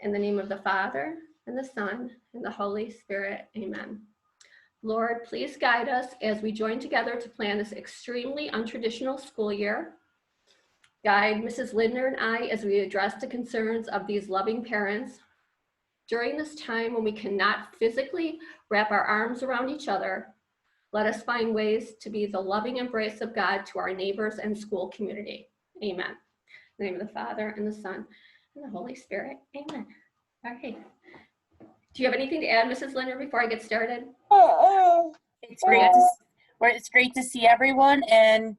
In the name of the Father, and the Son, and the Holy Spirit, amen. Lord, please guide us as we join together to plan this extremely untraditional school year. Guide Mrs. Lindner and I as we address the concerns of these loving parents. During this time when we cannot physically wrap our arms around each other, let us find ways to be the loving embrace of God to our neighbors and school community. Amen. In the name of the Father, and the Son, and the Holy Spirit. Amen. Okay. Do you have anything to add, Mrs. Lindner, before I get started? It's great to see everyone, and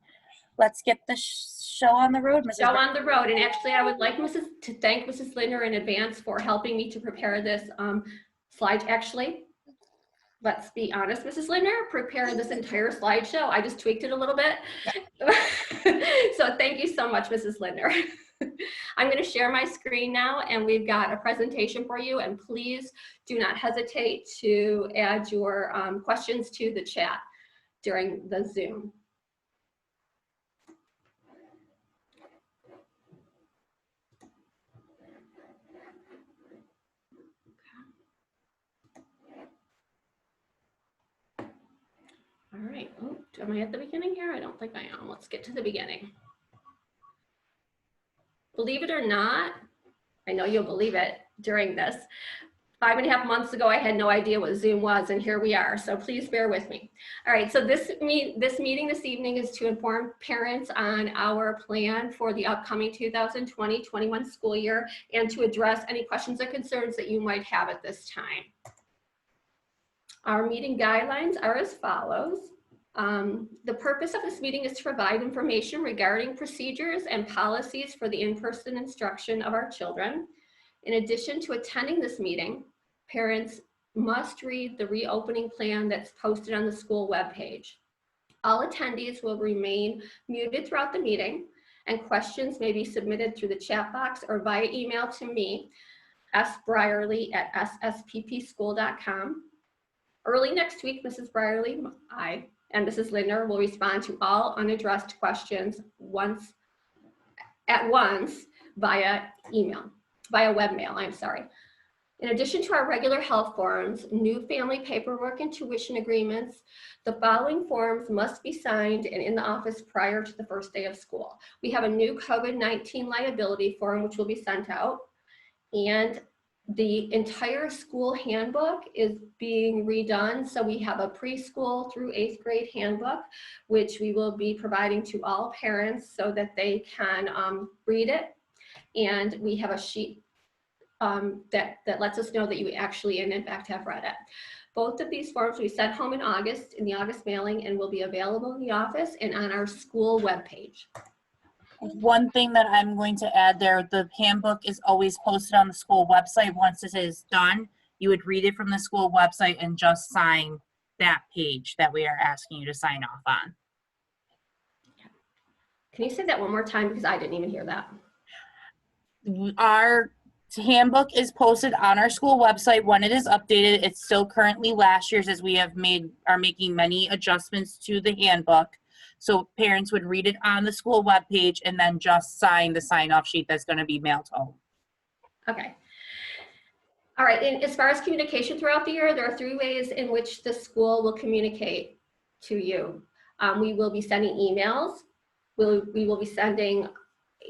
let's get the show on the road, Mrs. Show on the road. And actually, I would like to thank Mrs. Lindner in advance for helping me to prepare this slide. Actually, let's be honest, Mrs. Lindner prepared this entire slideshow. I just tweaked it a little bit. So thank you so much, Mrs. Lindner. I'm going to share my screen now, and we've got a presentation for you, and please do not hesitate to add your questions to the chat during the Zoom. All right, oh, am I at the beginning here? I don't think I am. Let's get to the beginning. Believe it or not, I know you'll believe it during this, 5.5 months ago, I had no idea what Zoom was, and here we are, so please bear with me. All right, so this meeting this evening is to inform parents on our plan for the upcoming 2020-21 school year and to address any questions or concerns that you might have at this time. Our meeting guidelines are as follows. The purpose of this meeting is to provide information regarding procedures and policies for the in-person instruction of our children. In addition to attending this meeting, parents must read the reopening plan that's posted on the school webpage. All attendees will remain muted throughout the meeting, and questions may be submitted through the chat box or via email to me, sbrierly@ssppschool.com. Early next week, Mrs. Brierly, I, and Mrs. Lindner will respond to all unaddressed questions at once via webmail, I'm sorry. In addition to our regular health forms, new family paperwork and tuition agreements, the following forms must be signed and in the office prior to the first day of school. We have a new COVID-19 liability form which will be sent out, and the entire school handbook is being redone. So we have a preschool through 8th grade handbook, which we will be providing to all parents so that they can read it. And we have a sheet that lets us know that you actually, and in fact, have read it. Both of these forms we sent home in August, in the August mailing, and will be available in the office and on our school webpage. One thing that I'm going to add there, the handbook is always posted on the school website. Once it is done, you would read it from the school website and just sign that page that we are asking you to sign off on. Can you say that one more time, because I didn't even hear that? Our handbook is posted on our school website. When it is updated, it's still currently last year's, as we are making many adjustments to the handbook. So parents would read it on the school webpage and then just sign the sign-off sheet that's going to be mailed home. Okay. All right, and as far as communication throughout the year, there are 3 ways in which the school will communicate to you. We will be sending emails. We will be sending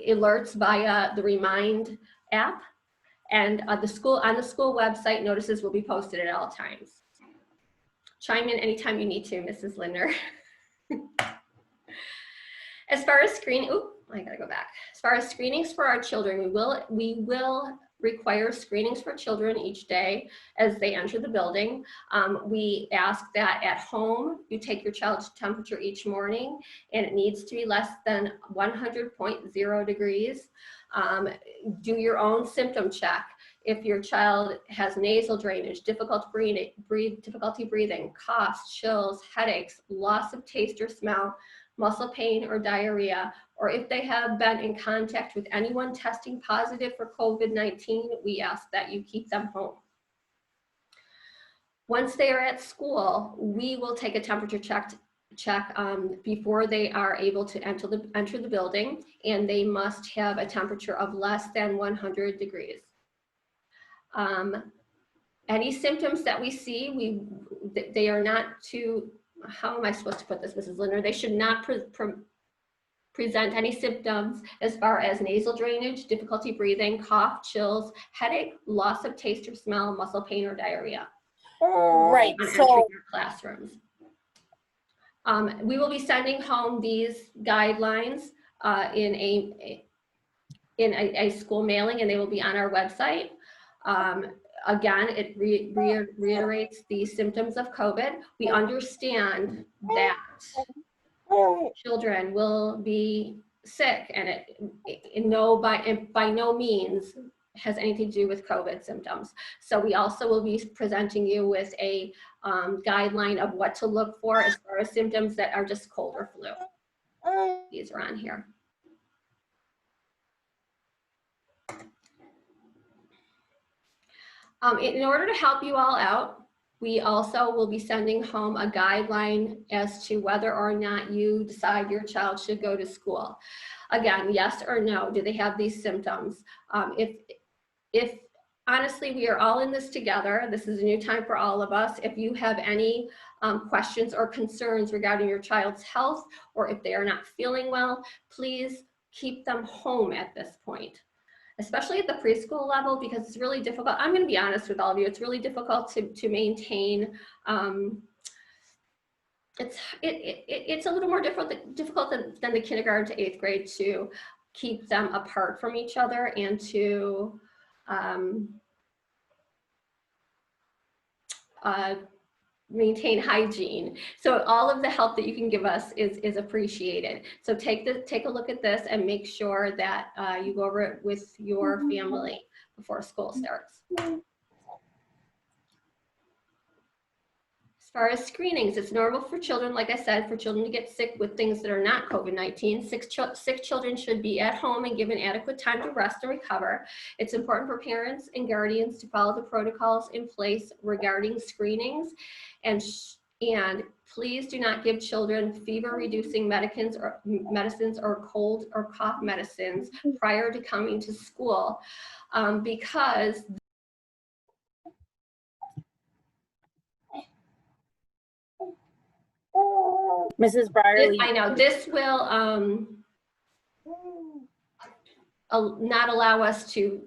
alerts via the Remind app, and on the school website, notices will be posted at all times. Chime in anytime you need to, Mrs. Lindner. As far as screening, I gotta go back. As far as screenings for our children, we will require screenings for children each day as they enter the building. We ask that at home, you take your child's temperature each morning, and it needs to be less than 100.0 degrees. Do your own symptom check. If your child has nasal drainage, difficulty breathing, coughs, chills, headaches, loss of taste or smell, muscle pain or diarrhea, or if they have been in contact with anyone testing positive for COVID-19, we ask that you keep them home. Once they are at school, we will take a temperature check before they are able to enter the building, and they must have a temperature of less than 100 degrees. Any symptoms that we see, they are not to, how am I supposed to put this, Mrs. Linder? They should not present any symptoms as far as nasal drainage, difficulty breathing, cough, chills, headache, loss of taste or smell, muscle pain, or diarrhea. Right. On So entering your classrooms. We will be sending home these guidelines in a school mailing, and they will be on our website. Again, it reiterates the symptoms of COVID. We understand that children will be sick, and by no means has anything to do with COVID symptoms. So we also will be presenting you with a guideline of what to look for as far as symptoms that are just cold or flu. These are on here. In order to help you all out, we also will be sending home a guideline as to whether or not you decide your child should go to school. Again, yes or no, do they have these symptoms? If honestly, we are all in this together, this is a new time for all of us. If you have any questions or concerns regarding your child's health, or if they are not feeling well, please keep them home at this point, especially at the preschool level, because it's really difficult. I'm going to be honest with all of you. It's really difficult to maintain. It's a little more difficult than the kindergarten to 8th grade to keep them apart from each other and to maintain hygiene. So all of the help that you can give us is appreciated. So take a look at this and make sure that you go over it with your family before school starts. As far as screenings, it's normal for children, like I said, for children to get sick with things that are not COVID-19. Sick children should be at home and given adequate time to rest and recover. It's important for parents and guardians to follow the protocols in place regarding screenings, and please do not give children fever-reducing medicines or cold or cough medicines prior to coming to school, because Mrs. Brierly. I know this will not allow us to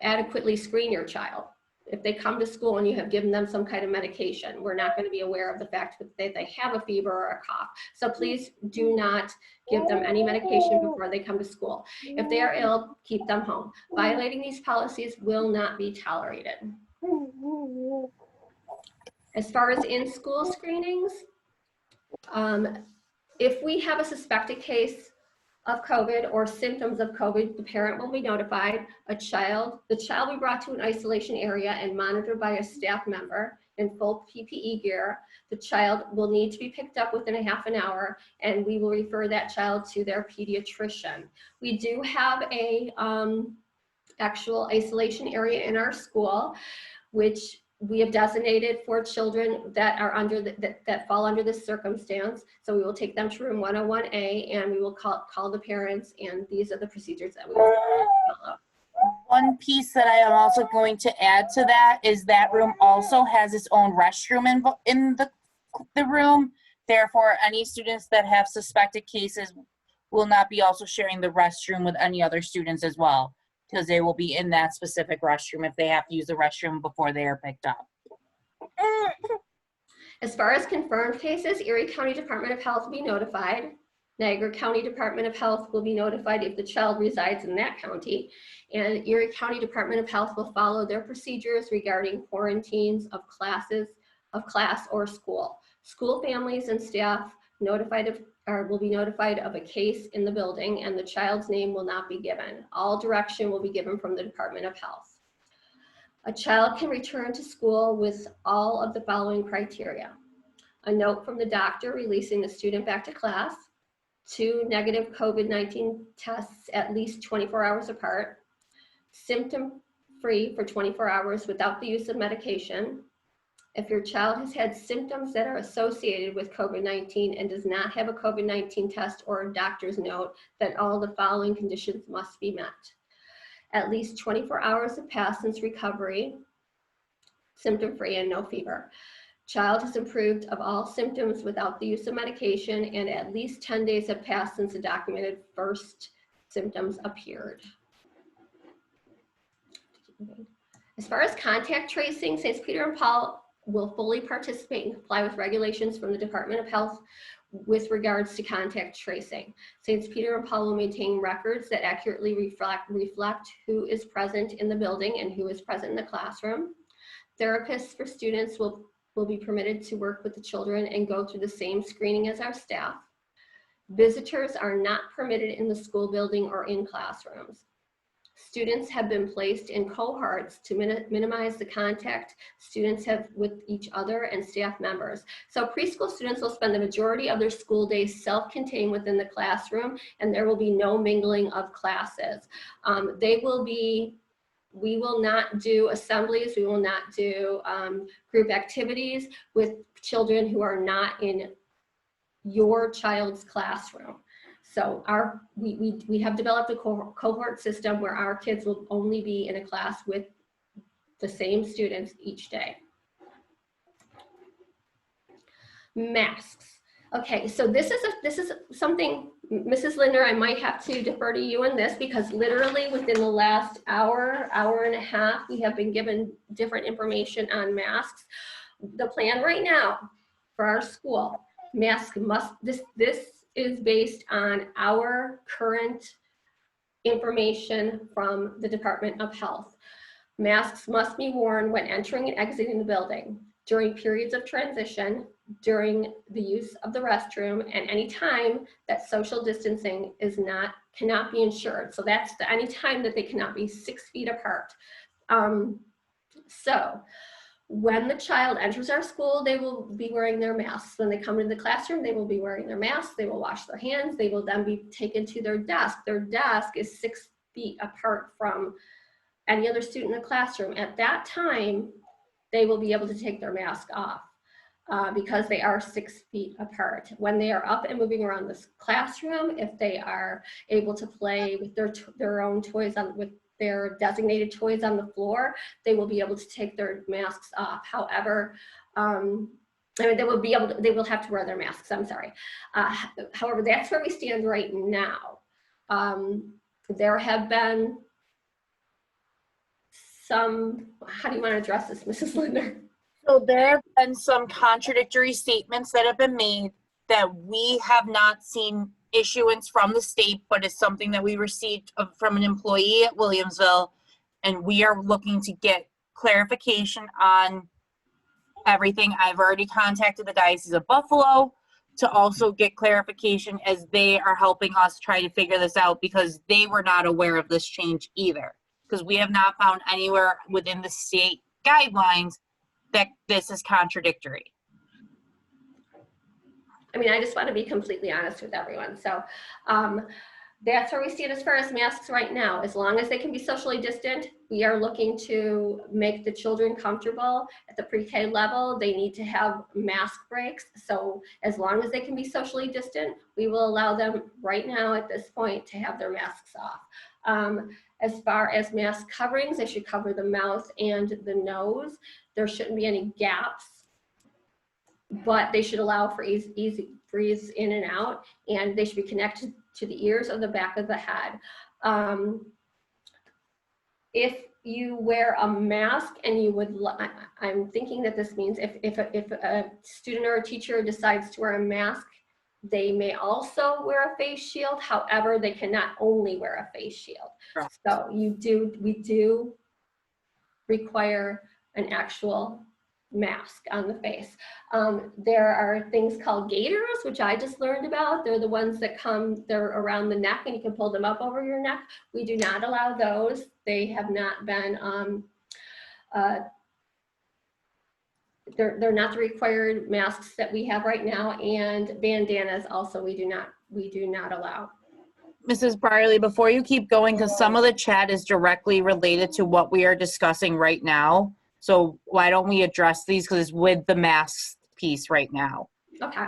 adequately screen your child. If they come to school and you have given them some kind of medication, we're not going to be aware of the fact that they have a fever or a cough. So please do not give them any medication before they come to school. If they are ill, keep them home. Violating these policies will not be tolerated. As far as in-school screenings, if we have a suspected case of COVID or symptoms of COVID, the parent will be notified. The child will be brought to an isolation area and monitored by a staff member in full PPE gear. The child will need to be picked up within a half an hour, and we will refer that child to their pediatrician. We do have a actual isolation area in our school, which we have designated for children that are under that fall under this circumstance. So we will take them to room 101A, and we will call the parents, and these are the procedures that we will follow. One piece that I am also going to add to that is that room also has its own restroom in the room. Therefore, any students that have suspected cases will not be also sharing the restroom with any other students as well, because they will be in that specific restroom if they have to use the restroom before they are picked up. As far as confirmed cases, Erie County Department of Health will be notified. Niagara County Department of Health will be notified if the child resides in that county. And Erie County Department of Health will follow their procedures regarding quarantines of class or school. School families and staff will be notified of a case in the building, and the child's name will not be given. All direction will be given from the Department of Health. A child can return to school with all of the following criteria: a note from the doctor releasing the student back to class, 2 negative COVID-19 tests at least 24 hours apart, symptom-free for 24 hours without the use of medication. If your child has had symptoms that are associated with COVID-19 and does not have a COVID-19 test or a doctor's note, then all the following conditions must be met. At least 24 hours have passed since recovery, symptom-free and no fever. Child has improved of all symptoms without the use of medication, and at least 10 days have passed since the documented first symptoms appeared. As far as contact tracing, St. Peter and Paul will fully participate and comply with regulations from the Department of Health with regards to contact tracing. St. Peter and Paul will maintain records that accurately reflect who is present in the building and who is present in the classroom. Therapists for students will be permitted to work with the children and go through the same screening as our staff. Visitors are not permitted in the school building or in classrooms. Students have been placed in cohorts to minimize the contact students have with each other and staff members. So preschool students will spend the majority of their school days self-contained within the classroom, and there will be no mingling of classes. We will not do assemblies, we will not do group activities with children who are not in your child's classroom. So we have developed a cohort system where our kids will only be in a class with the same students each day. Masks. Okay, so this is something, Mrs. Linder, I might have to defer to you on this, because literally within the last hour and a half, we have been given different information on masks. The plan right now for our school, mask must, this is based on our current information from the Department of Health. Masks must be worn when entering and exiting the building, during periods of transition, during the use of the restroom, and any time that social distancing cannot be ensured. So that's any time that they cannot be 6 feet apart. So when the child enters our school, they will be wearing their masks. When they come into the classroom, they will be wearing their masks. They will wash their hands. They will then be taken to their desk. Their desk is 6 feet apart from any other student in the classroom. At that time, they will be able to take their mask off because they are 6 feet apart. When they are up and moving around this classroom, if they are able to play with their own toys with their designated toys on the floor, they will be able to take their masks off. However, they will have to wear their masks, I'm sorry. However, that's where we stand right now. There have been some, how do you want to address this, Mrs. Linder? So there have been some contradictory statements that have been made that we have not seen issuance from the state, but it's something that we received from an employee at Williamsville, and we are looking to get clarification on everything. I've already contacted the Diocese of Buffalo to also get clarification, as they are helping us try to figure this out, because they were not aware of this change either, because we have not found anywhere within the state guidelines that this is contradictory. I mean, I just want to be completely honest with everyone. So that's where we stand as far as masks right now. As long as they can be socially distant, we are looking to make the children comfortable. At the pre-K level, they need to have mask breaks. So as long as they can be socially distant, we will allow them right now at this point to have their masks off. As far as mask coverings, they should cover the mouth and the nose. There shouldn't be any gaps, but they should allow for easy breathes in and out, and they should be connected to the ears or the back of the head. If you wear a mask and you would, I'm thinking that this means if a student or a teacher decides to wear a mask, they may also wear a face shield. However, they cannot only wear a face shield. Correct. So we do require an actual mask on the face. There are things called gaiters, which I just learned about. They're the ones that they're around the neck and you can pull them up over your neck. We do not allow those. They have not been, they're not the required masks that we have right now, and bandanas also we do not allow. Mrs. Brierly, before you keep going, because some of the chat is directly related to what we are discussing right now. So why don't we address these, because it's with the masks piece right now. Okay.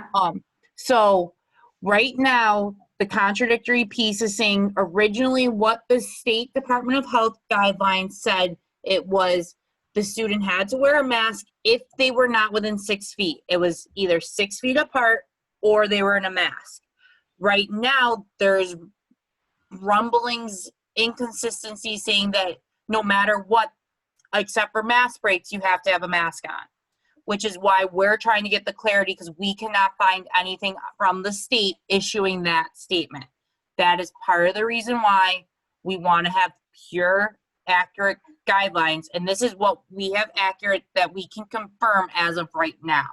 So right now, The contradictory piece is saying originally what the State Department of Health guidelines said, it was the student had to wear a mask if they were not within 6 feet. It was either 6 feet apart or they were in a mask. Right now, there's rumblings, inconsistencies saying that no matter what, except for mask breaks, you have to have a mask on, which is why we're trying to get the clarity, because we cannot find anything from the state issuing that statement. That is part of the reason why we want to have pure, accurate guidelines, and this is what we have accurate that we can confirm as of right now.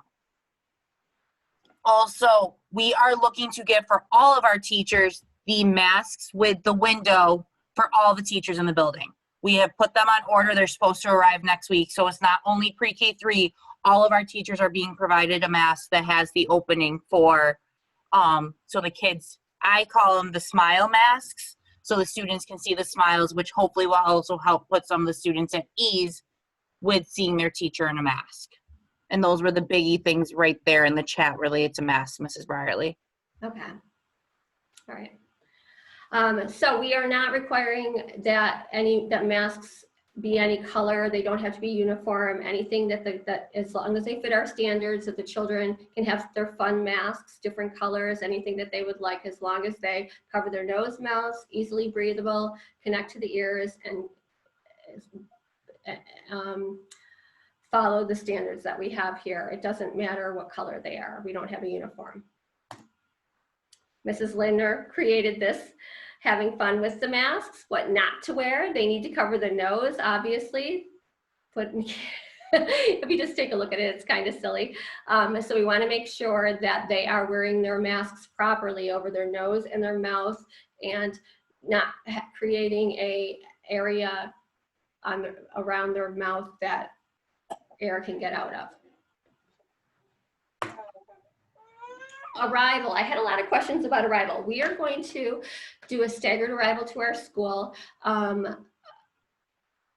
Also, we are looking to get for all of our teachers the masks with the window for all the teachers in the building. We have put them on order. They're supposed to arrive next week. So it's not only pre-K 3, all of our teachers are being provided a mask that has the opening for, so the kids, I call them the smile masks, so the students can see the smiles, which hopefully will also help put some of the students at ease with seeing their teacher in a mask. And those were the biggie things right there in the chat related to masks, Mrs. Brierly. Okay. All right. So we are not requiring that masks be any color. They don't have to be uniform. Anything that as long as they fit our standards, that the children can have their fun masks, different colors, anything that they would like, as long as they cover their nose, mouth, easily breathable, connect to the ears, and follow the standards that we have here. It doesn't matter what color they are. We don't have a uniform. Mrs. Lindner created this, having fun with the masks, what not to wear. They need to cover the nose, obviously. If you just take a look at it, it's kind of silly. So we want to make sure that they are wearing their masks properly over their nose and their mouth, and not creating a area around their mouth that air can get out of. Arrival. I had a lot of questions about arrival. We are going to do a staggered arrival to our school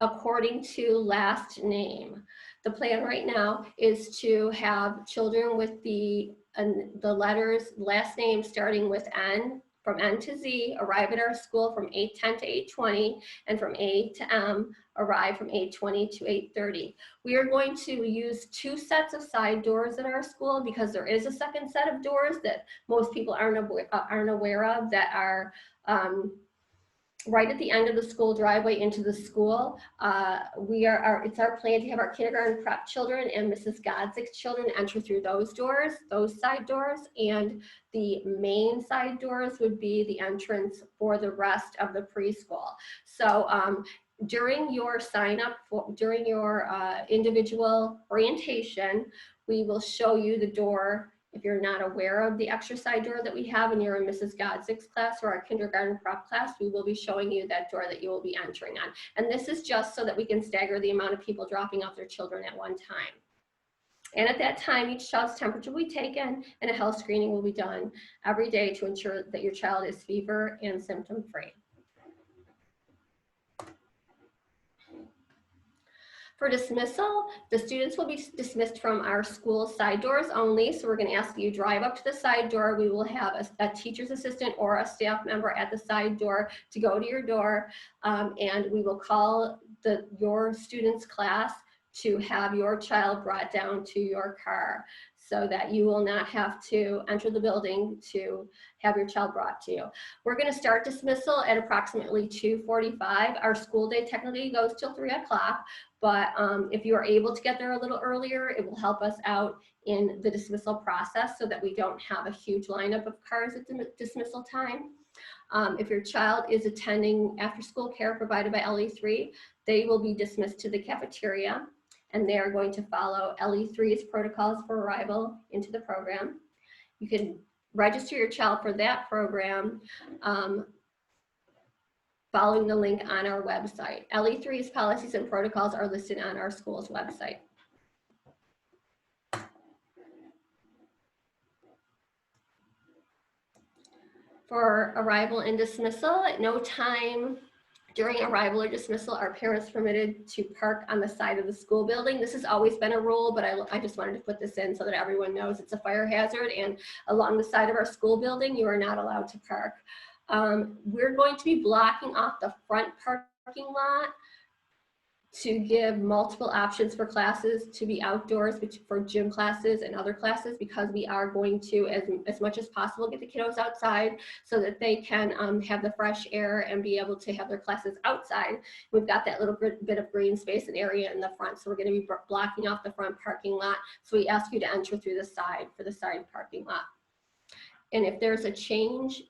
according to last name. The plan right now is to have children with the letters, last name starting with N, from N to Z, arrive at our school from 8:10 to 8:20, and from A to M, arrive from 8:20 to 8:30. We are going to use 2 sets of side doors at our school, because there is a second set of doors that most people aren't aware of, that are right at the end of the school driveway into the school. It's our plan to have our kindergarten prep children and Mrs. Godzik's children enter through those doors, those side doors, and the main side doors would be the entrance for the rest of the preschool. So during your sign up, during your individual orientation, we will show you the door. If you're not aware of the extra side door that we have and you're in Mrs. Godzik's class or our kindergarten prep class, we will be showing you that door that you will be entering on. And this is just so that we can stagger the amount of people dropping off their children at one time. And at that time, each child's temperature will be taken and a health screening will be done every day to ensure that your child is fever and symptom free. For dismissal, the students will be dismissed from our school side doors only. So we're going to ask you drive up to the side door. We will have a teacher's assistant or a staff member at the side door to go to your door. And we will call your student's class to have your child brought down to your car, so that you will not have to enter the building to have your child brought to you. We're going to start dismissal at approximately 2:45. Our school day technically goes till 3 o'clock, but if you are able to get there a little earlier, it will help us out in the dismissal process so that we don't have a huge lineup of cars at the dismissal time. If your child is attending after-school care provided by LE3, they will be dismissed to the cafeteria, and they are going to follow LE3's protocols for arrival into the program. You can register your child for that program following the link on our website. LE3's policies and protocols are listed on our school's website. For arrival and dismissal, at no time During arrival or dismissal, are parents permitted to park on the side of the school building? This has always been a rule, but I just wanted to put this in so that everyone knows it's a fire hazard, and along the side of our school building, you are not allowed to park. We're going to be blocking off the front parking lot to give multiple options for classes to be outdoors for gym classes and other classes, because we are going to, as much as possible, get the kiddos outside so that they can have the fresh air and be able to have their classes outside. We've got that little bit of green space and area in the front, so we're going to be blocking off the front parking lot. So we ask you to enter through the side for the side parking lot. And if there's a change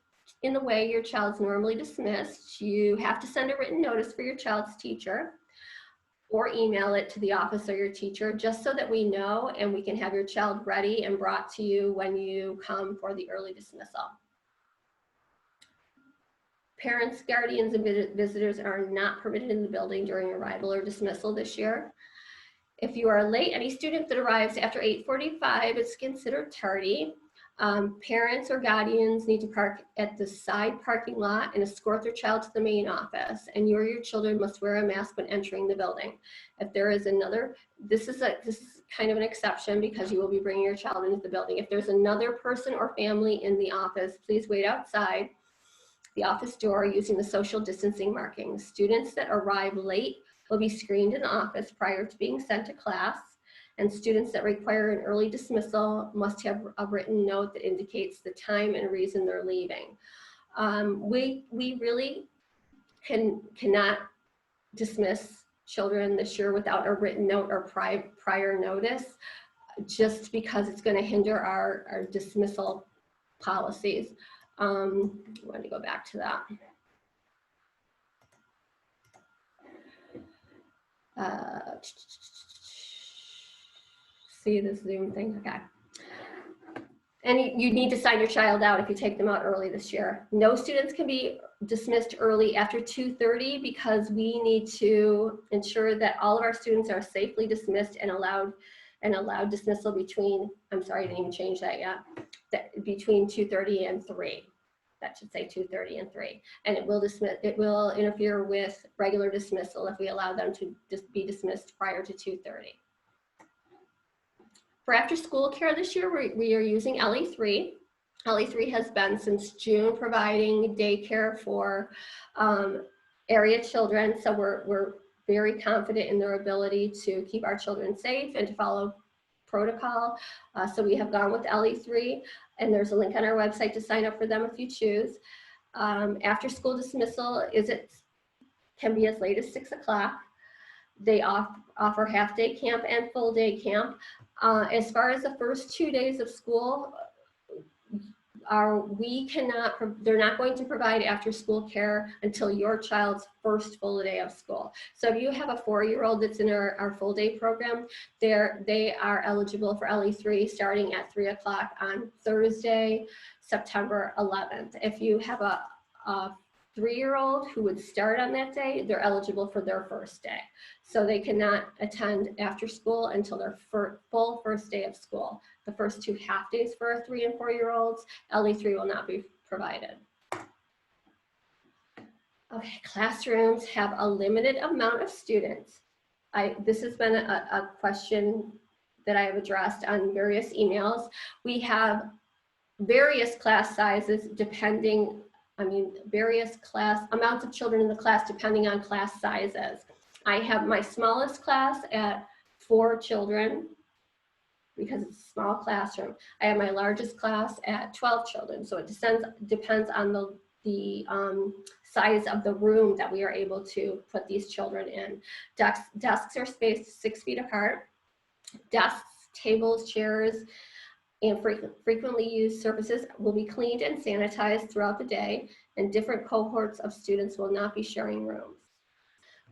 in the way your child's normally dismissed, you have to send a written notice for your child's teacher, or email it to the office or your teacher, just so that we know and we can have your child ready and brought to you when you come for the early dismissal. Parents, guardians, and visitors are not permitted in the building during arrival or dismissal this year. If you are late, any student that arrives after 8:45 is considered tardy. Parents or guardians need to park at the side parking lot and escort their child to the main office, and you or your children must wear a mask when entering the building. If there is another, this is kind of an exception because you will be bringing your child into the building. If there's another person or family in the office, please wait outside the office door using the social distancing markings. Students that arrive late will be screened in the office prior to being sent to class. And students that require an early dismissal must have a written note that indicates the time and reason they're leaving. We really cannot dismiss children this year without a written note or prior notice, just because it's going to hinder our dismissal policies. I want to go back to that. See this Zoom thing? Okay. And you need to sign your child out if you take them out early this year. No students can be dismissed early after 2:30 because we need to ensure that all of our students are safely dismissed and allowed dismissal between, I'm sorry, I didn't even change that yet, between 2:30 and 3. That should say 2:30 and 3. And it will interfere with regular dismissal if we allow them to just be dismissed prior to 2:30. For after school care this year, we are using LE3. LE3 has been since June providing daycare for area children. So we're very confident in their ability to keep our children safe and to follow protocol. So we have gone with LE3, and there's a link on our website to sign up for them if you choose. After school dismissal can be as late as 6 o'clock. They offer half-day camp and full-day camp. As far as the first 2 days of school, they're not going to provide after-school care until your child's first full day of school. So if you have a 4-year-old that's in our full-day program, they are eligible for LE3 starting at 3 o'clock on Thursday, September 11th. If you have a 3-year-old who would start on that day, they're eligible for their first day. So they cannot attend after school until their full first day of school. The first 2 half days for our 3 and 4-year-olds, LE3 will not be provided. Okay, classrooms have a limited amount of students. This has been a question that I have addressed on various emails. We have various class sizes various class amounts of children in the class depending on class sizes. I have my smallest class at 4 children because it's a small classroom. I have my largest class at 12 children. So it depends on the size of the room that we are able to put these children in. Desks are spaced 6 feet apart. Desks, tables, chairs, and frequently used surfaces will be cleaned and sanitized throughout the day, and different cohorts of students will not be sharing rooms.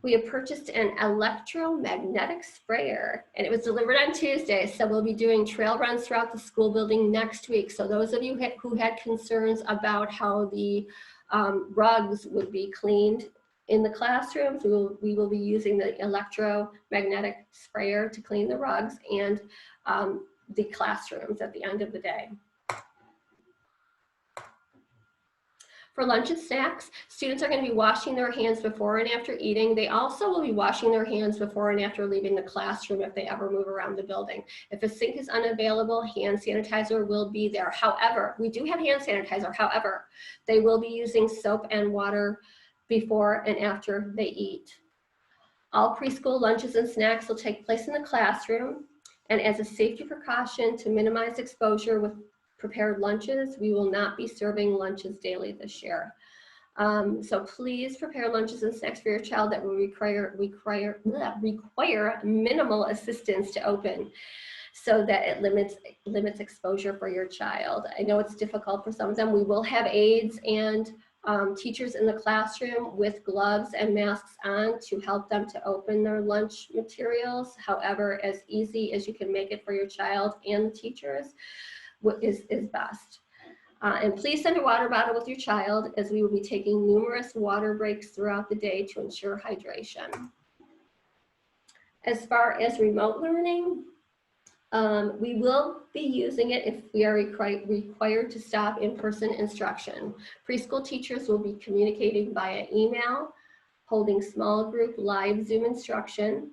We have purchased an electromagnetic sprayer, and it was delivered on Tuesday, so we'll be doing trail runs throughout the school building next week. So those of you who had concerns about how the rugs would be cleaned in the classrooms, we will be using the electromagnetic sprayer to clean the rugs and the classrooms at the end of the day. For lunch and snacks, students are going to be washing their hands before and after eating. They also will be washing their hands before and after leaving the classroom if they ever move around the building. If a sink is unavailable, hand sanitizer will be there. However, we do have hand sanitizer. However, they will be using soap and water before and after they eat. All preschool lunches and snacks will take place in the classroom. And as a safety precaution to minimize exposure with prepared lunches, we will not be serving lunches daily this year. So please prepare lunches and snacks for your child that will require minimal assistance to open, so that it limits exposure for your child. I know it's difficult for some of them. We will have aides and teachers in the classroom with gloves and masks on to help them to open their lunch materials. However, as easy as you can make it for your child and the teachers is best. And please send a water bottle with your child, as we will be taking numerous water breaks throughout the day to ensure hydration. As far as remote learning, we will be using it if we are required to stop in-person instruction. Preschool teachers will be communicating via email, holding small group live Zoom instruction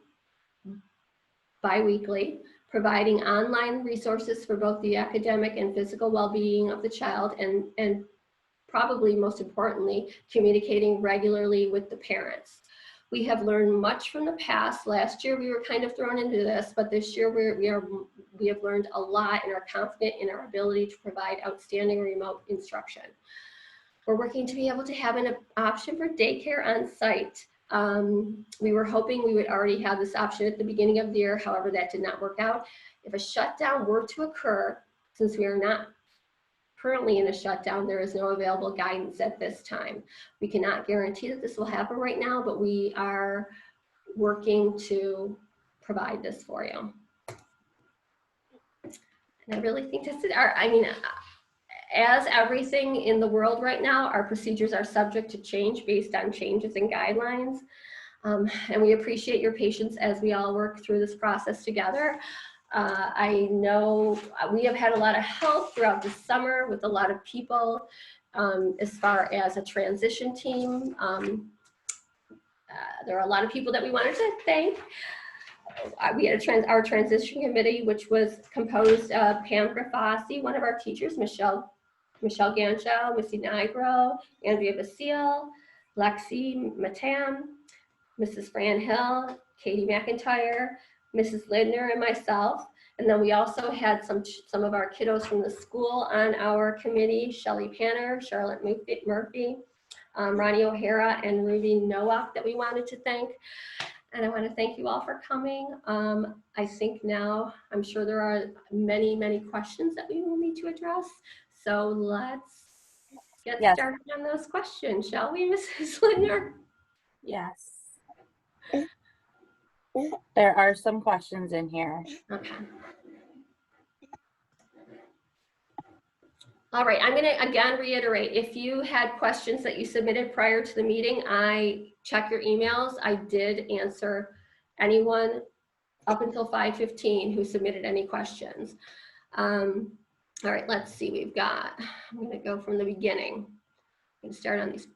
bi-weekly, providing online resources for both the academic and physical well-being of the child, and probably most importantly, communicating regularly with the parents. We have learned much from the past. Last year we were kind of thrown into this, but this year we have learned a lot and are confident in our ability to provide outstanding remote instruction. We're working to be able to have an option for daycare on site. We were hoping we would already have this option at the beginning of the year. However, that did not work out. If a shutdown were to occur, since we are not currently in a shutdown, there is no available guidance at this time. We cannot guarantee that this will happen right now, but we are working to provide this for you. And I really think this is as everything in the world right now, our procedures are subject to change based on changes in guidelines. And we appreciate your patience as we all work through this process together. I know we have had a lot of help throughout the summer with a lot of people as far as a transition team. There are a lot of people that we wanted to thank. We had our transition committee, which was composed of Pam Grafasi, one of our teachers, Michelle Ganchow, Missy Nigro, Andrea Basile, Lexi Matam, Mrs. Fran Hill, Katie McIntyre, Mrs. Lindner, and myself. And then we also had some of our kiddos from the school on our committee: Shelly Panner, Charlotte Murphy, Ronnie O'Hara, and Ruby Nowak, that we wanted to thank. And I want to thank you all for coming. I think now, I'm sure there are many, many questions that we will need to address. So let's get started on those questions, shall we, Mrs. Lindner? Yes. There are some questions in here. Okay. All right, I'm gonna again reiterate, if you had questions that you submitted prior to the meeting, I checked your emails. I did answer anyone up until 5:15 who submitted any questions. All right, let's see, I'm gonna go from the beginning and start on these.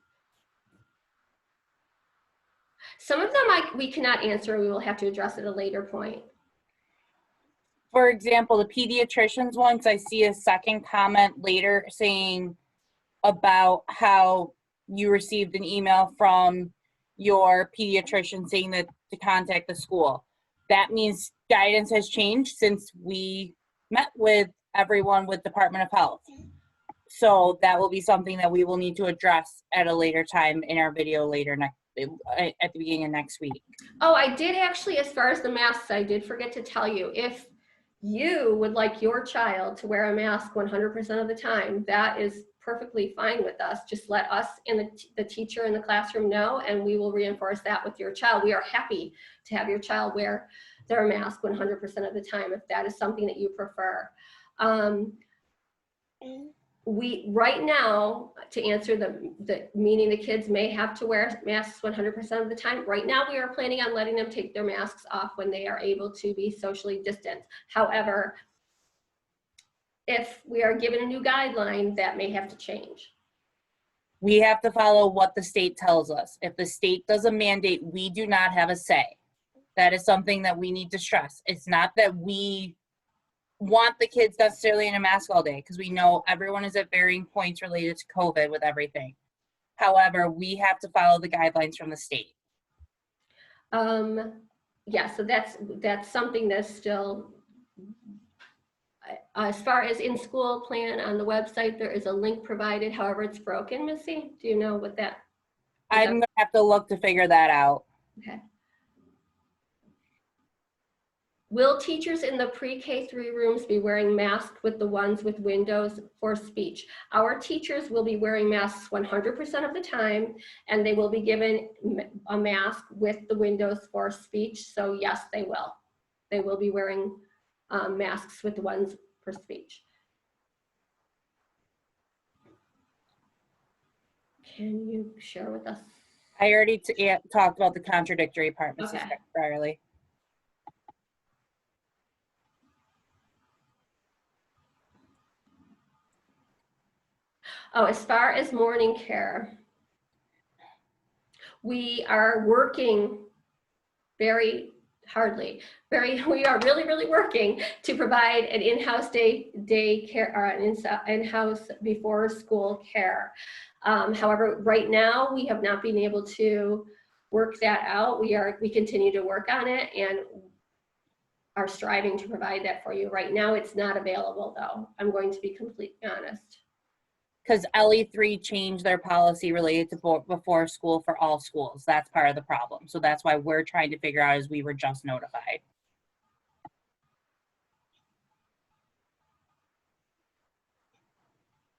Some of them we cannot answer, we will have to address at a later point. For example, the pediatricians ones, I see a second comment later saying about how you received an email from your pediatrician saying that to contact the school. That means guidance has changed since we met with everyone with Department of Health. So that will be something that we will need to address at a later time in our video at the beginning of next week. Oh, I did actually, as far as the masks, I did forget to tell you, if you would like your child to wear a mask 100% of the time, that is perfectly fine with us. Just let us and the teacher in the classroom know, and we will reinforce that with your child. We are happy to have your child wear their mask 100% of the time if that is something that you prefer. Right now, to answer the meaning the kids may have to wear masks 100% of the time, right now we are planning on letting them take their masks off when they are able to be socially distant. However, if we are given a new guideline, that may have to change. We have to follow what the state tells us. If the state does a mandate, we do not have a say. That is something that we need to stress. It's not that we want the kids necessarily in a mask all day, because we know everyone is at varying points related to COVID with everything. However, we have to follow the guidelines from the state. Yeah, so that's something that's still, as far as in-school plan on the website, there is a link provided. However, it's broken. Missy, do you know what that? I'm going to have to look to figure that out. Okay. Will teachers in the pre-K 3 rooms be wearing masks with the ones with windows for speech? Our teachers will be wearing masks 100% of the time, and they will be given a mask with the windows for speech. So yes, they will. They will be wearing masks with the ones for speech. Can you share with us? I already talked about the contradictory part, Mrs. Okay. Brierly. Oh, as far as morning care, we are working very hardly. We are really working to provide an in-house day care or an in-house before school care. However, right now we have not been able to work that out. We continue to work on it and are striving to provide that for you. Right now it's not available though. I'm going to be completely honest. Because LE3 changed their policy related to before school for all schools. That's part of the problem. So that's why we're trying to figure out, as we were just notified.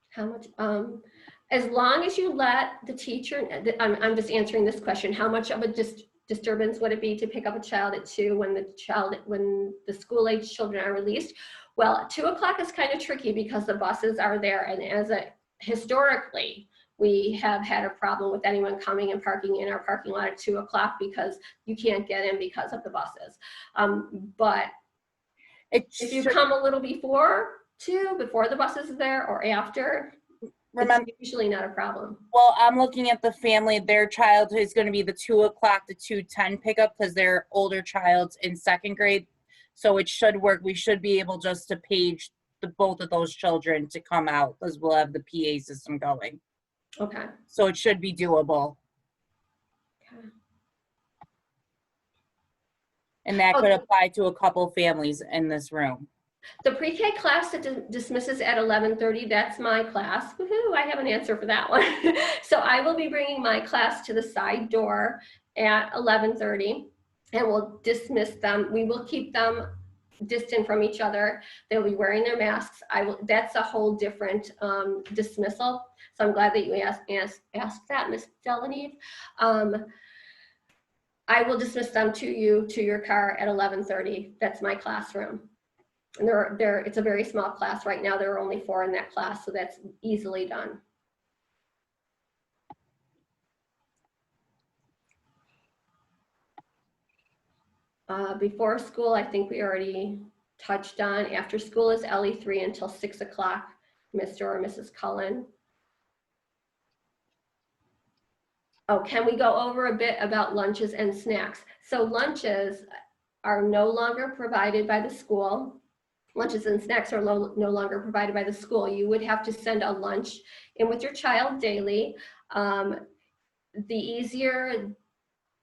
How much, as long as you let the teacher, I'm just answering this question, how much of a disturbance would it be to pick up a child at 2 when the school age children are released? Well, 2 o'clock is kind of tricky because the buses are there, and historically, we have had a problem with anyone coming and parking in our parking lot at 2 o'clock because you can't get in because of the buses. But if you come a little before 2, before the buses is there, or after, remember, it's usually not a problem. Well, I'm looking at the family. Their child is going to be the 2 o'clock to 2:10 pickup because their older child's in 2nd grade. So it should work. We should be able just to page both of those children to come out because we'll have the PA system going. Okay. So it should be doable. Okay. And that could apply to a couple families in this room. The pre-K class that dismisses at 11:30, that's my class. Woohoo, I have an answer for that one. So I will be bringing my class to the side door at 11:30 and we'll dismiss them. We will keep them distant from each other. They'll be wearing their masks. That's a whole different dismissal. So I'm glad that you asked that, Ms. Delaneve. I will dismiss them to your car at 11:30. That's my classroom. And it's a very small class right now. There are only 4 in that class, so that's easily done. Before school, I think we already touched on. After school is LE3 until 6 o'clock, Mr. or Mrs. Cullen. Oh, can we go over a bit about lunches and snacks? So lunches are no longer provided by the school. Lunches and snacks are no longer provided by the school. You would have to send a lunch in with your child daily. The easier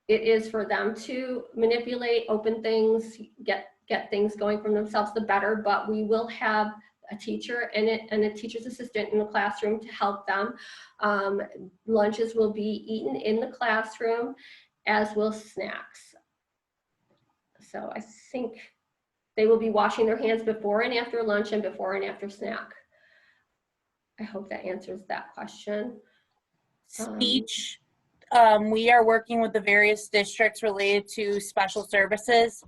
it is for them to manipulate, open things, get things going from themselves, the better. But we will have a teacher and a teacher's assistant in the classroom to help them. Lunches will be eaten in the classroom, as will snacks. So I think they will be washing their hands before and after lunch and before and after snack. I hope that answers that question. Speech, we are working with the various districts related to special services.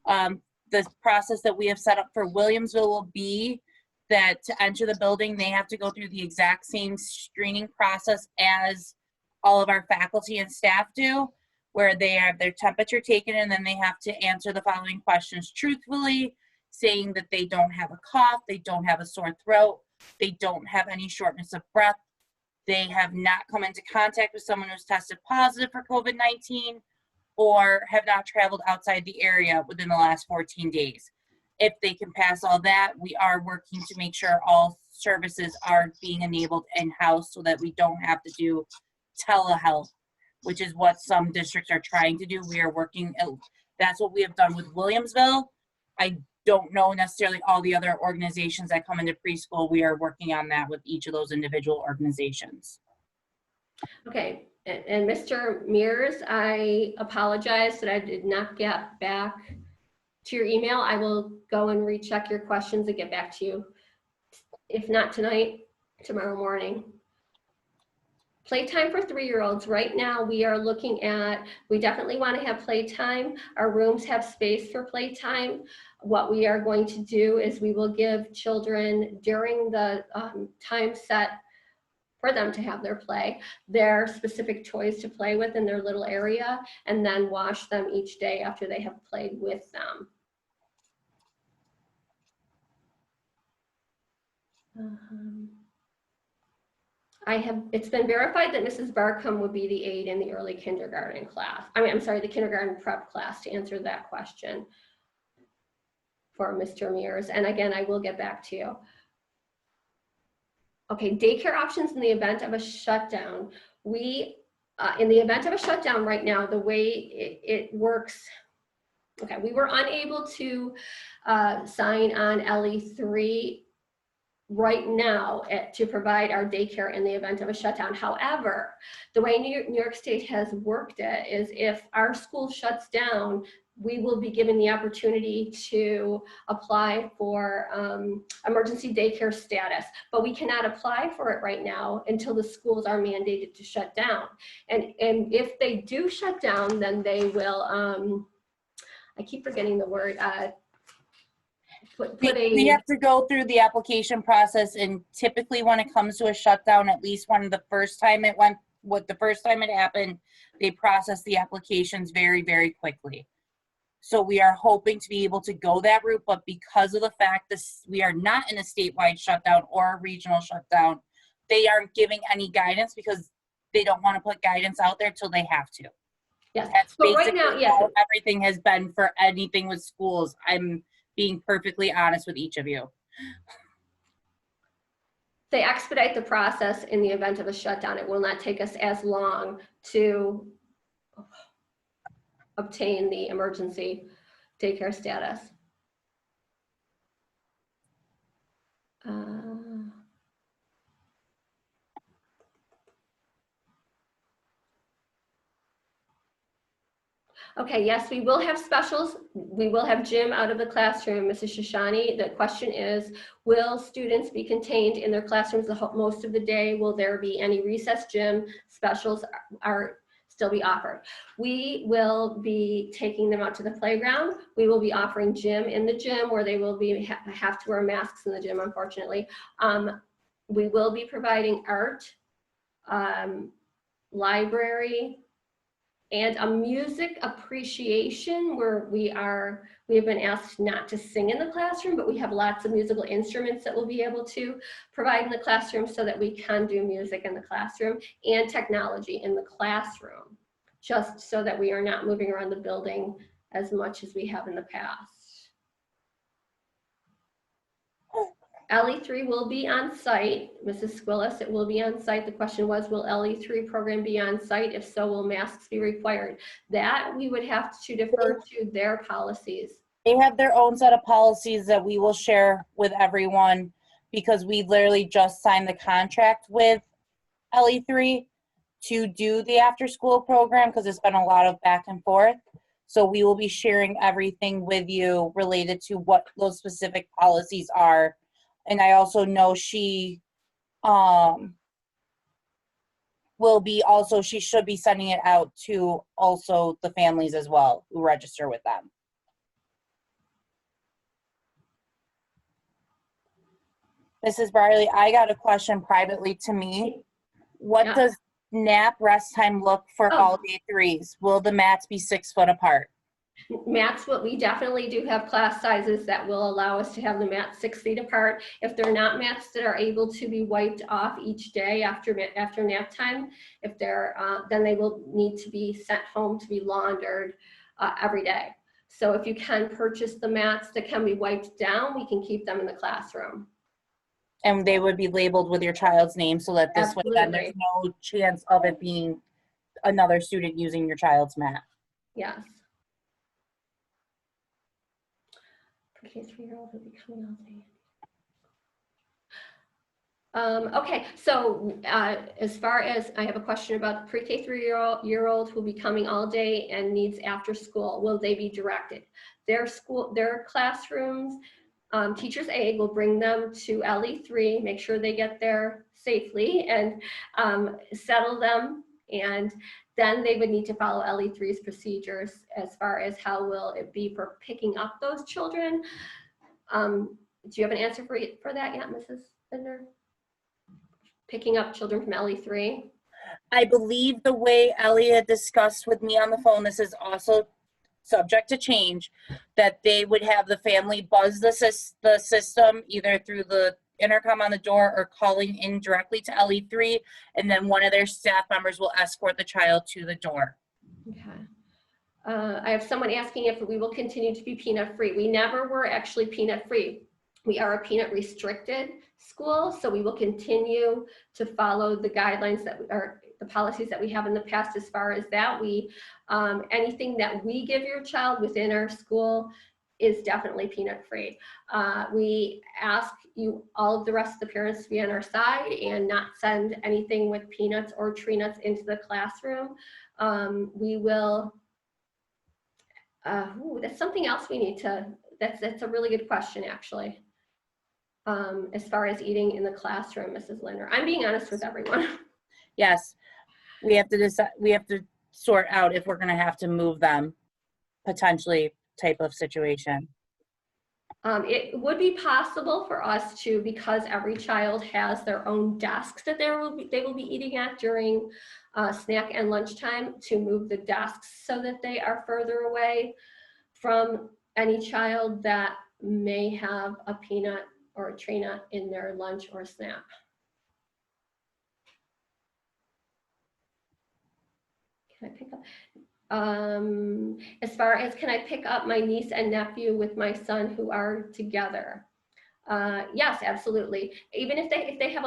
The process that we have set up for Williamsville will be that to enter the building, they have to go through the exact same screening process as all of our faculty and staff do, where they have their temperature taken and then they have to answer the following questions truthfully, saying that they don't have a cough, they don't have a sore throat, they don't have any shortness of breath, they have not come into contact with someone who's tested positive for COVID-19 or have not traveled outside the area within the last 14 days. If they can pass all that, we are working to make sure all services are being enabled in-house so that we don't have to do telehealth, which is what some districts are trying to do. We are working, that's what we have done with Williamsville. I don't know necessarily all the other organizations that come into preschool. We are working on that with each of those individual organizations. Okay, and Mr. Mears, I apologize that I did not get back to your email. I will go and recheck your questions and get back to you. If not tonight, tomorrow morning. Playtime for 3-year-olds. Right now, we are looking at, we definitely want to have playtime. Our rooms have space for playtime. What we are going to do is we will give children during the time set for them to have their play, their specific toys to play with in their little area, and then wash them each day after they have played with them. It's been verified that Mrs. Barcombe would be the aide in the early kindergarten class. I'm sorry, the kindergarten prep class, to answer that question for Mr. Mears. And again, I will get back to you. Okay, daycare options in the event of a shutdown. In the event of a shutdown right now, the way it works, okay, we were unable to sign on LE3 right now to provide our daycare in the event of a shutdown. However, the way New York State has worked it is if our school shuts down, we will be given the opportunity to apply for emergency daycare status, but we cannot apply for it right now until the schools are mandated to shut down. And if they do shut down, then they will, I keep forgetting the word, we have to go through the application process, and typically when it comes to a shutdown, at least when the first time it happened, they process the applications very, very quickly. So we are hoping to be able to go that route, but because of the fact that we are not in a statewide shutdown or a regional shutdown, they aren't giving any guidance because they don't want to put guidance out there till they have to. Yes. That's but basically right now, yeah, how everything has been for anything with schools. I'm being perfectly honest with each of you. They expedite the process in the event of a shutdown. It will not take us as long to obtain the emergency daycare status. Okay, yes, we will have specials. We will have gym out of the classroom, Mrs. Shoshani. The question is, will students be contained in their classrooms most of the day? Will there be any recess gym specials are still be offered? We will be taking them out to the playground. We will be offering gym in the gym where they will be have to wear masks in the gym, unfortunately. We will be providing art, library, and a music appreciation where we have been asked not to sing in the classroom, but we have lots of musical instruments that we'll be able to provide in the classroom so that we can do music in the classroom and technology in the classroom, just so that we are not moving around the building as much as we have in the past. LE3 will be on site, Mrs. Squillis, it will be on site. The question was, will LE3 program be on site? If so, will masks be required? That we would have to defer to their policies. They have their own set of policies that we will share with everyone because we literally just signed the contract with LE3 to do the after school program because it's been a lot of back and forth. So we will be sharing everything with you related to what those specific policies are. And I also know she will be also, she should be sending it out to also the families as well who register with them. Mrs. Barley, I got a question privately to me. What Yeah. does nap rest time look for all day threes? Will the mats be 6 foot apart? Mats, what we definitely do have class sizes that will allow us to have the mats 6 feet apart. If they're not mats that are able to be wiped off each day after nap time, if they're then they will need to be sent home to be laundered every day. So if you can purchase the mats that can be wiped down, we can keep them in the classroom. And they would be labeled with your child's name so that this way then there's Absolutely. no chance of it being another student using your child's mat. Yes. Okay, 3-year-old will be coming all day. Okay, so as far as I have a question about the pre-K 3-year-old who will be coming all day and needs after school, will they be directed? Their classrooms, Teachers Aid will bring them to LE3, make sure they get there safely and settle them, and then they would need to follow LE3's procedures as far as how will it be for picking up those children. Do you have an answer for that yet, Mrs. Bender? Picking up children from LE3? I believe the way Elliot discussed with me on the phone, this is also subject to change, that they would have the family buzz the system either through the intercom on the door or calling in directly to LE3, and then one of their staff members will escort the child to the door. Okay. I have someone asking if we will continue to be peanut free. We never were actually peanut free. We are a peanut restricted school, so we will continue to follow the guidelines that are the policies that we have in the past. As far as that, we anything that we give your child within our school is definitely peanut free. We ask you, all of the rest of the parents, to be on our side and not send anything with peanuts or tree nuts into the classroom. We will that's something else we need to, that's a really good question, actually. As far as eating in the classroom, Mrs. Linder, I'm being honest with everyone. Yes, we have to decide, we have to sort out if we're gonna have to move them, potentially type of situation. It would be possible for us to, because every child has their own desks that they will be eating at during snack and lunchtime, to move the desks so that they are further away from any child that may have a peanut or a tree nut in their lunch or snack. Can I pick up? As far as can I pick up my niece and nephew with my son who are together? Yes, absolutely. Even if they have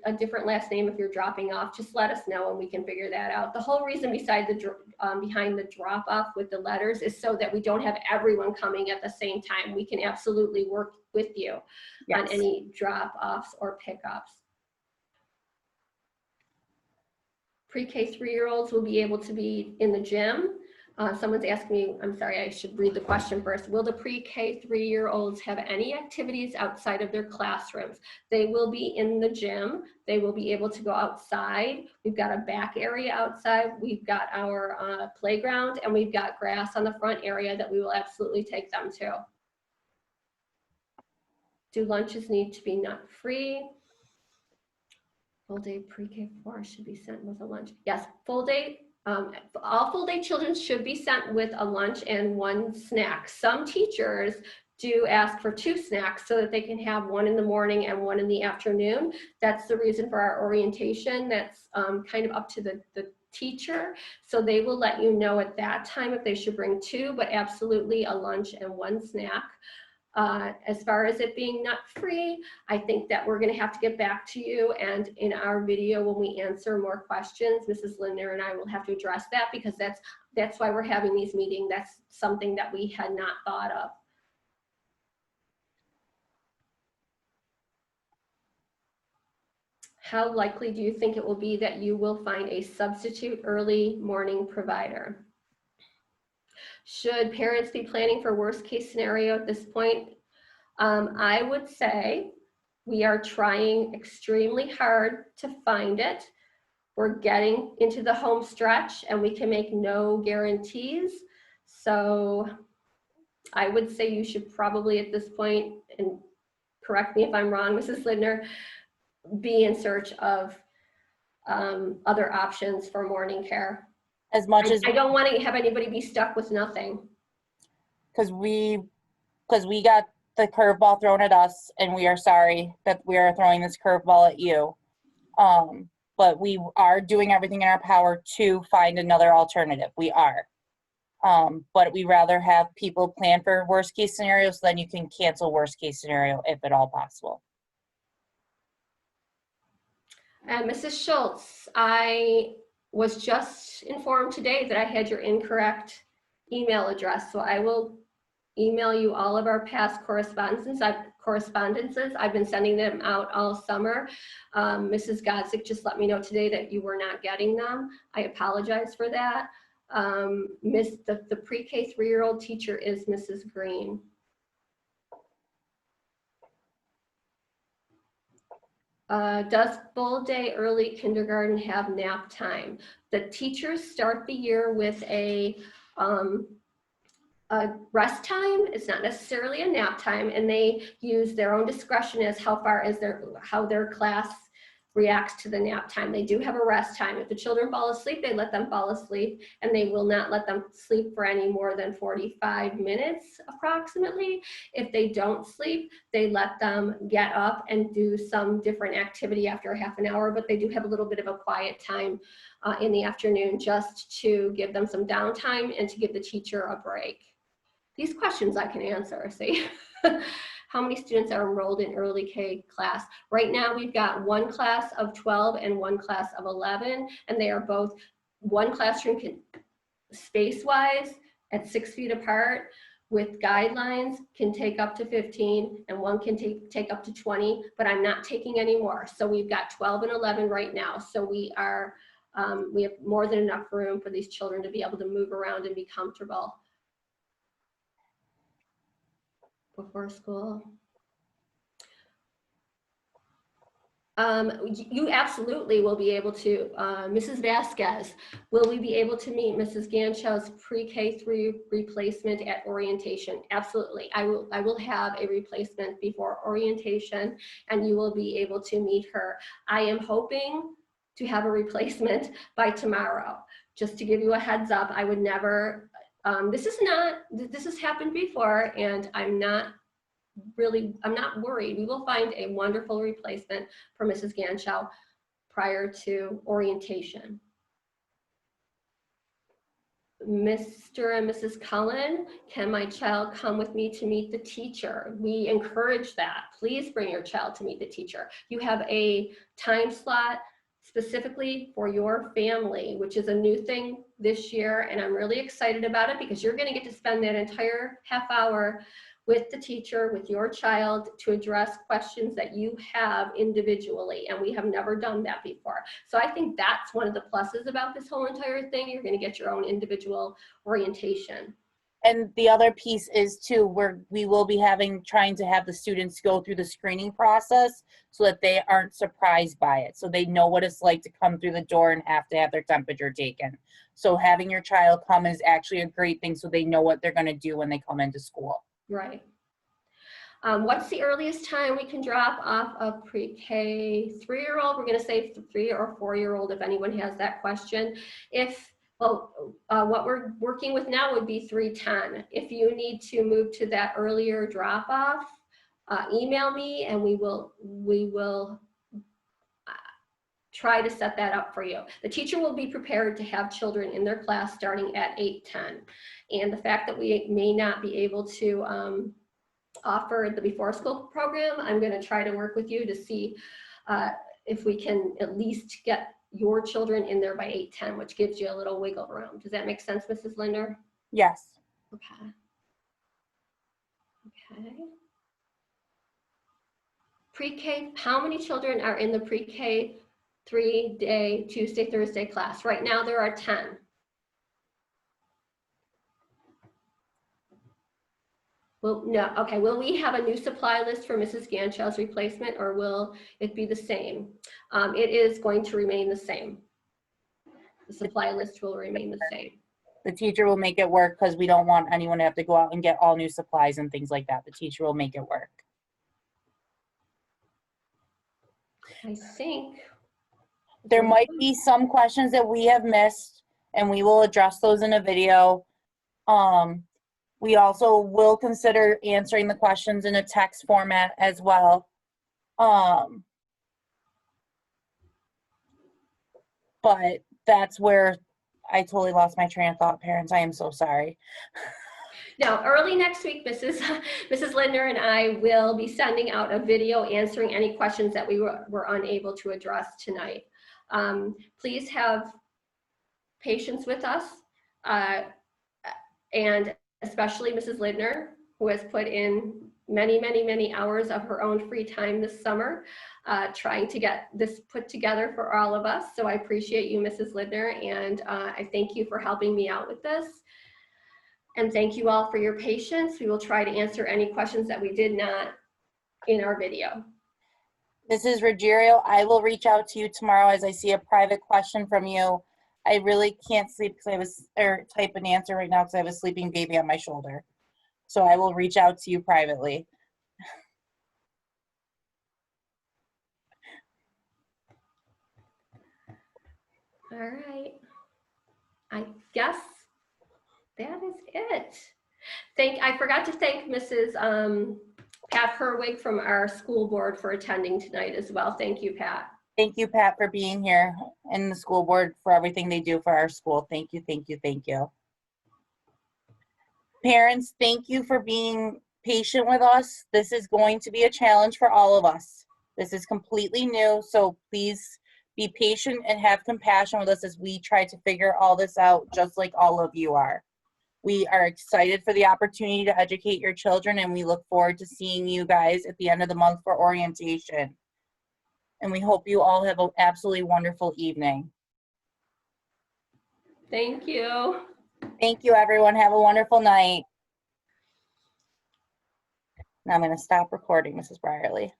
a different last name, if you're dropping off, just let us know and we can figure that out. The whole reason behind the drop off with the letters is so that we don't have everyone coming at the same time. We can absolutely work with you Yes. on any drop offs or pickups. Pre-K 3-year-olds will be able to be in the gym. Someone's asking me, I'm sorry, I should read the question first. Will the pre-K 3-year-olds have any activities outside of their classrooms? They will be in the gym. They will be able to go outside. We've got a back area outside. We've got our playground, and we've got grass on the front area that we will absolutely take them to. Do lunches need to be nut-free? Full day pre-K 4 should be sent with a lunch. Yes, full day. All full day children should be sent with a lunch and one snack. Some teachers do ask for 2 snacks so that they can have one in the morning and one in the afternoon. That's the reason for our orientation. That's kind of up to the teacher. So they will let you know at that time if they should bring 2, but absolutely a lunch and 1 snack. As far as it being nut-free, I think that we're going to have to get back to you, and in our video when we answer more questions, Mrs. Linder and I will have to address that, because that's why we're having these meetings. That's something that we had not thought of. How likely do you think it will be that you will find a substitute early morning provider? Should parents be planning for worst case scenario at this point? I would say we are trying extremely hard to find it. We're getting into the home stretch and we can make no guarantees. So I would say you should probably at this point, and correct me if I'm wrong, Mrs. Lindner, be in search of other options for morning care. As much as I don't want to have anybody be stuck with nothing. because we got the curveball thrown at us, and we are sorry that we are throwing this curveball at you. But we are doing everything in our power to find another alternative. We are. But we rather have people plan for worst case scenarios, so then you can cancel worst case scenario if at all possible. And Mrs. Schultz, I was just informed today that I had your incorrect email address, so I will email you all of our past correspondences. I've been sending them out all summer. Mrs. Godzik just let me know today that you were not getting them. I apologize for that. The pre-K 3-year-old teacher is Mrs. Green. Does full day early kindergarten have nap time? The teachers start the year with a rest time. It's not necessarily a nap time, and they use their own discretion as how their class reacts to the nap time. They do have a rest time. If the children fall asleep, they let them fall asleep, and they will not let them sleep for any more than 45 minutes approximately. If they don't sleep, they let them get up and do some different activity after a half an hour, but they do have a little bit of a quiet time in the afternoon just to give them some downtime and to give the teacher a break. These questions I can answer, see? How many students are enrolled in early K class? Right now we've got one class of 12 and one class of 11, and they are both, one classroom space-wise at 6 feet apart with guidelines can take up to 15, and one can take up to 20, but I'm not taking any more. So we've got 12 and 11 right now. So we have more than enough room for these children to be able to move around and be comfortable before school. You absolutely will be able to, Mrs. Vasquez, will we be able to meet Mrs. Ganchow's pre-K 3 replacement at orientation? Absolutely. I will have a replacement before orientation, and you will be able to meet her. I am hoping to have a replacement by tomorrow. Just to give you a heads up, I would never, this has happened before, and I'm not worried. We will find a wonderful replacement for Mrs. Ganchow prior to orientation. Mr. and Mrs. Cullen, can my child come with me to meet the teacher? We encourage that. Please bring your child to meet the teacher. You have a time slot specifically for your family, which is a new thing this year, and I'm really excited about it because you're going to get to spend that entire half hour with the teacher, with your child, to address questions that you have individually, and we have never done that before. So I think that's one of the pluses about this whole entire thing. You're going to get your own individual orientation. And the other piece is too, we will be trying to have the students go through the screening process so that they aren't surprised by it. So they know what it's like to come through the door and have to have their temperature taken. So having your child come is actually a great thing, so they know what they're going to do when they come into school. Right. What's the earliest time we can drop off a pre-K 3-year-old? We're going to say 3 or 4-year-old if anyone has that question. What we're working with now would be 3:10. If you need to move to that earlier drop off, email me and we will try to set that up for you. The teacher will be prepared to have children in their class starting at 8:10. And the fact that we may not be able to offer the before school program, I'm going to try to work with you to see if we can at least get your children in there by 8:10, which gives you a little wiggle room. Does that make sense, Mrs. Linder? Yes. Okay. Okay. Pre-K, how many children are in the pre-K 3-day Tuesday, Thursday class? Right now there are 10. Well, no, okay, will we have a new supply list for Mrs. Ganchow's replacement, or will it be the same? It is going to remain the same. The supply list will remain the same. The teacher will make it work because we don't want anyone to have to go out and get all new supplies and things like that. The teacher will make it work. I think there might be some questions that we have missed, and we will address those in a video. We also will consider answering the questions in a text format as well. But that's where I totally lost my train of thought, parents. I am so sorry. Now, early next week, Mrs. Lindner and I will be sending out a video answering any questions that we were unable to address tonight. Please have patience with us, and especially Mrs. Lindner, who has put in many, many, many hours of her own free time this summer, trying to get this put together for all of us. So I appreciate you, Mrs. Lindner, and I thank you for helping me out with this. And thank you all for your patience. We will try to answer any questions that we did not in our video. Mrs. Ruggiero, I will reach out to you tomorrow as I see a private question from you. I really can't sleep because type an answer right now because I have a sleeping baby on my shoulder. So I will reach out to you privately. All right. I guess that is it. I forgot to thank Mrs. Pat Herwig from our school board for attending tonight as well. Thank you, Pat. Thank you, Pat, for being here, and the school board for everything they do for our school. Thank you, thank you, thank you. Parents, thank you for being patient with us. This is going to be a challenge for all of us. This is completely new, so please be patient and have compassion with us as we try to figure all this out, just like all of you are. We are excited for the opportunity to educate your children, and we look forward to seeing you guys at the end of the month for orientation. And we hope you all have an absolutely wonderful evening. Thank you. Thank you, everyone. Have a wonderful night. Now I'm going to stop recording, Mrs. Brierly.